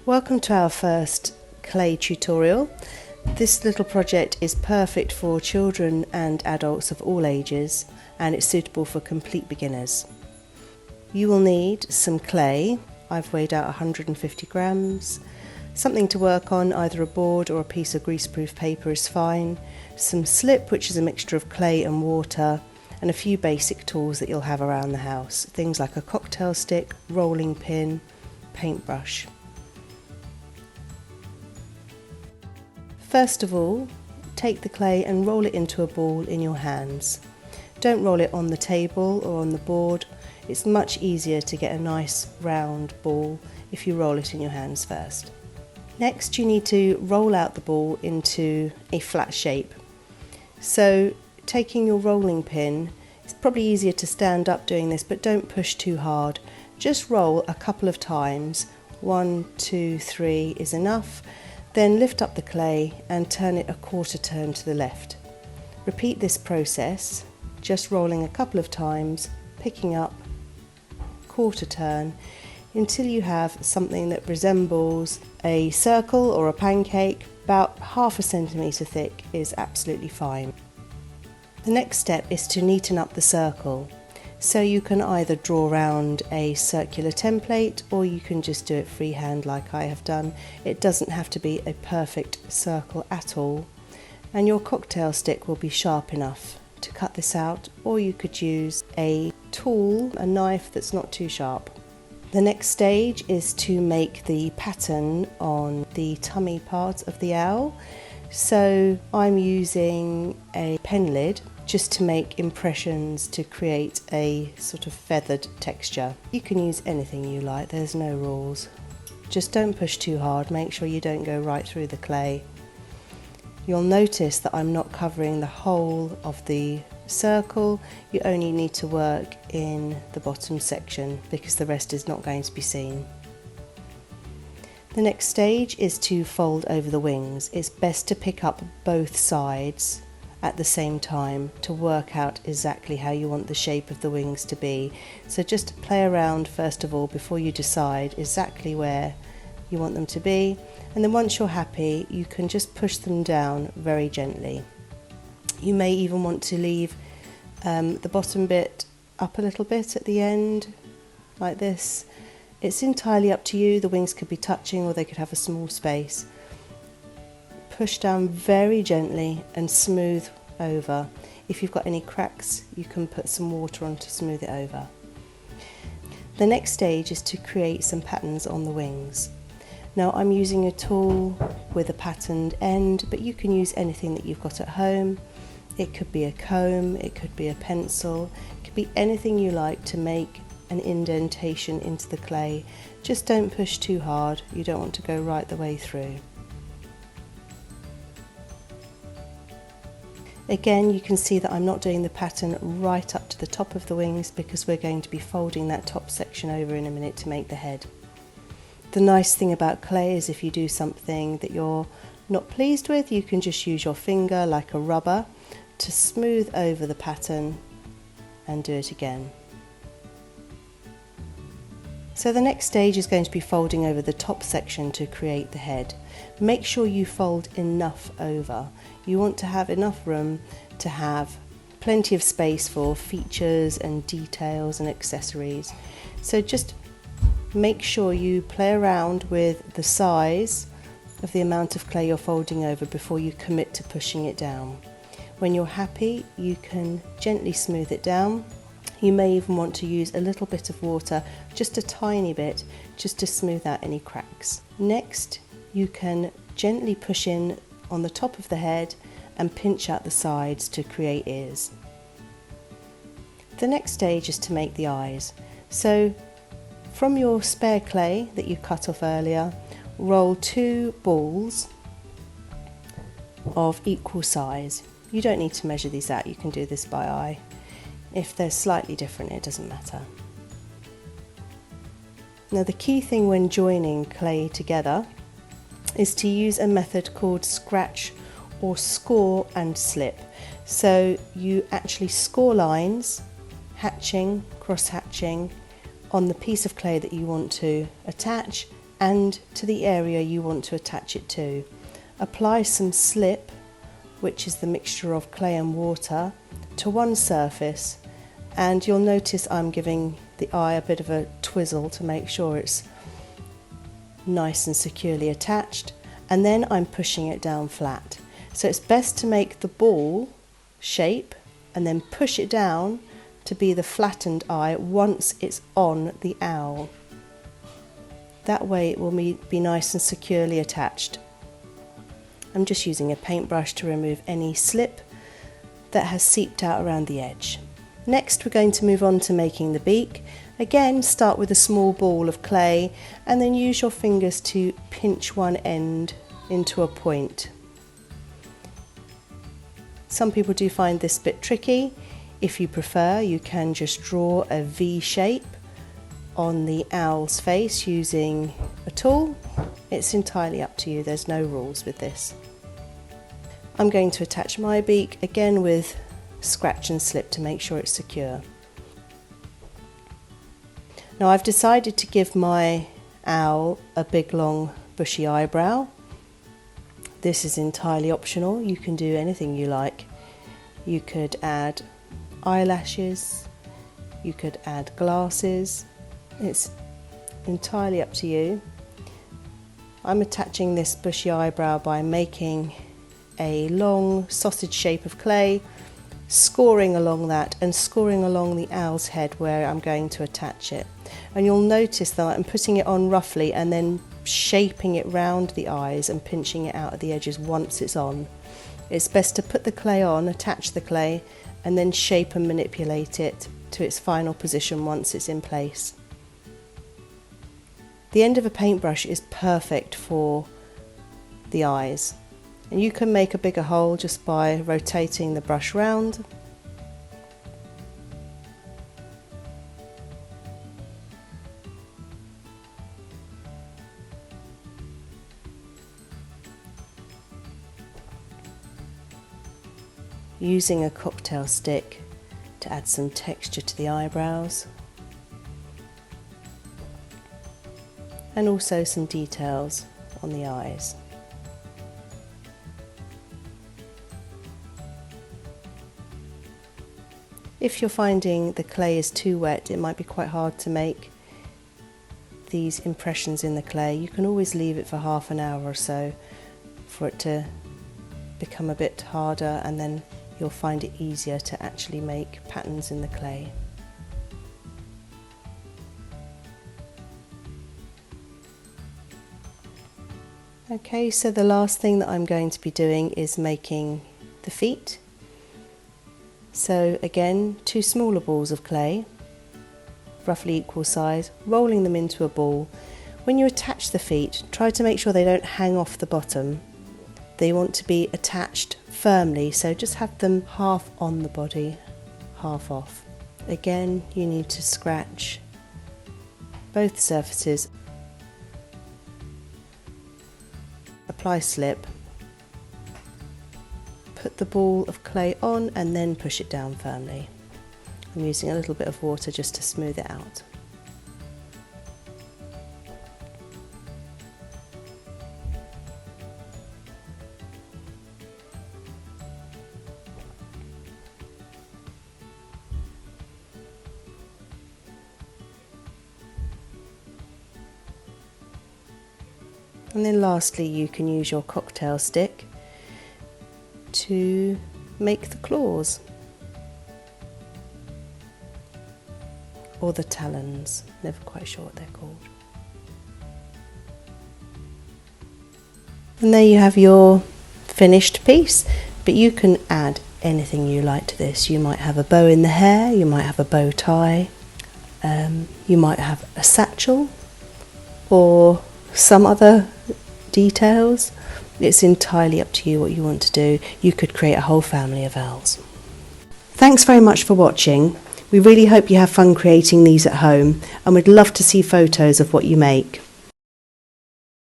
Welcome to our first clay tutorial. This little project is perfect for children and adults of all ages, and it's suitable for complete beginners. You will need some clay. I've weighed out 150 grams. Something to work on, either a board or a piece of greaseproof paper is fine. Some slip, which is a mixture of clay and water, and a few basic tools that you'll have around the house. Things like a cocktail stick, rolling pin, paintbrush. First of all, take the clay and roll it into a ball in your hands. Don't roll it on the table or on the board. It's much easier to get a nice round ball if you roll it in your hands first. Next, you need to roll out the ball into a flat shape. So, taking your rolling pin, it's probably easier to stand up doing this, but don't push too hard. Just roll a couple of times. 1, 2, 3 is enough. Then lift up the clay and turn it a quarter turn to the left. Repeat this process, just rolling a couple of times, picking up, quarter turn, until you have something that resembles a circle or a pancake. About ½ centimetre thick is absolutely fine. The next step is to neaten up the circle. So you can either draw around a circular template or you can just do it freehand like I have done. It doesn't have to be a perfect circle at all. And your cocktail stick will be sharp enough to cut this out, or you could use a tool, a knife that's not too sharp. The next stage is to make the pattern on the tummy part of the owl. So I'm using a pen lid just to make impressions to create a sort of feathered texture. You can use anything you like, there's no rules. Just don't push too hard, make sure you don't go right through the clay. You'll notice that I'm not covering the whole of the circle. You only need to work in the bottom section because the rest is not going to be seen. The next stage is to fold over the wings. It's best to pick up both sides at the same time to work out exactly how you want the shape of the wings to be. So just play around first of all before you decide exactly where you want them to be, and then once you're happy you can just push them down very gently. You may even want to leave the bottom bit up a little bit at the end like this. It's entirely up to you. The wings could be touching or they could have a small space. Push down very gently and smooth over. If you've got any cracks, you can put some water on to smooth it over. The next stage is to create some patterns on the wings. Now I'm using a tool with a patterned end, but you can use anything that you've got at home. It could be a comb, it could be a pencil, it could be anything you like to make an indentation into the clay. Just don't push too hard, you don't want to go right the way through. Again, you can see that I'm not doing the pattern right up to the top of the wings because we're going to be folding that top section over in a minute to make the head. The nice thing about clay is if you do something that you're not pleased with, you can just use your finger like a rubber to smooth over the pattern and do it again. So the next stage is going to be folding over the top section to create the head. Make sure you fold enough over. You want to have enough room to have plenty of space for features and details and accessories. So just make sure you play around with the size of the amount of clay you're folding over before you commit to pushing it down. When you're happy, you can gently smooth it down. You may even want to use a little bit of water, just a tiny bit, just to smooth out any cracks. Next, you can gently push in on the top of the head and pinch out the sides to create ears. The next stage is to make the eyes. So from your spare clay that you cut off earlier, roll 2 balls of equal size. You don't need to measure these out, you can do this by eye. If they're slightly different, it doesn't matter. Now the key thing when joining clay together is to use a method called scratch or score and slip. So you actually score lines, hatching, cross hatching, on the piece of clay that you want to attach, and to the area you want to attach it to. Apply some slip, which is the mixture of clay and water, to one surface, and you'll notice I'm giving the eye a bit of a twizzle to make sure it's nice and securely attached, and then I'm pushing it down flat. So it's best to make the ball shape and then push it down to be the flattened eye once it's on the owl. That way it will be nice and securely attached. I'm just using a paintbrush to remove any slip that has seeped out around the edge. Next we're going to move on to making the beak. Again, start with a small ball of clay and then use your fingers to pinch one end into a point. Some people do find this bit tricky. If you prefer, you can just draw a V shape on the owl's face using a tool. It's entirely up to you, there's no rules with this. I'm going to attach my beak again with scratch and slip to make sure it's secure. Now I've decided to give my owl a big long bushy eyebrow. This is entirely optional, you can do anything you like. You could add eyelashes, you could add glasses, it's entirely up to you. I'm attaching this bushy eyebrow by making a long sausage shape of clay, scoring along that and scoring along the owl's head where I'm going to attach it. And you'll notice that I'm putting it on roughly and then shaping it round the eyes and pinching it out at the edges once it's on. It's best to put the clay on, attach the clay, and then shape and manipulate it to its final position once it's in place. The end of a paintbrush is perfect for the eyes, and you can make a bigger hole just by rotating the brush round. Using a cocktail stick to add some texture to the eyebrows and also some details on the eyes. If you're finding the clay is too wet, it might be quite hard to make these impressions in the clay. You can always leave it for half an hour or so for it to become a bit harder, and then you'll find it easier to actually make patterns in the clay. Okay, so the last thing that I'm going to be doing is making the feet. So again, 2 smaller balls of clay, roughly equal size, rolling them into a ball. When you attach the feet, try to make sure they don't hang off the bottom. They want to be attached firmly, so just have them half on the body, half off. Again, you need to scratch both surfaces. Apply slip, put the ball of clay on and then push it down firmly. I'm using a little bit of water just to smooth it out. And then lastly, you can use your cocktail stick to make the claws or the talons, never quite sure what they're called. And there you have your finished piece, but you can add anything you like to this. You might have a bow in the hair, you might have a bow tie, you might have a satchel or some other details. It's entirely up to you what you want to do. You could create a whole family of owls. Thanks very much for watching. We really hope you have fun creating these at home, and we'd love to see photos of what you make.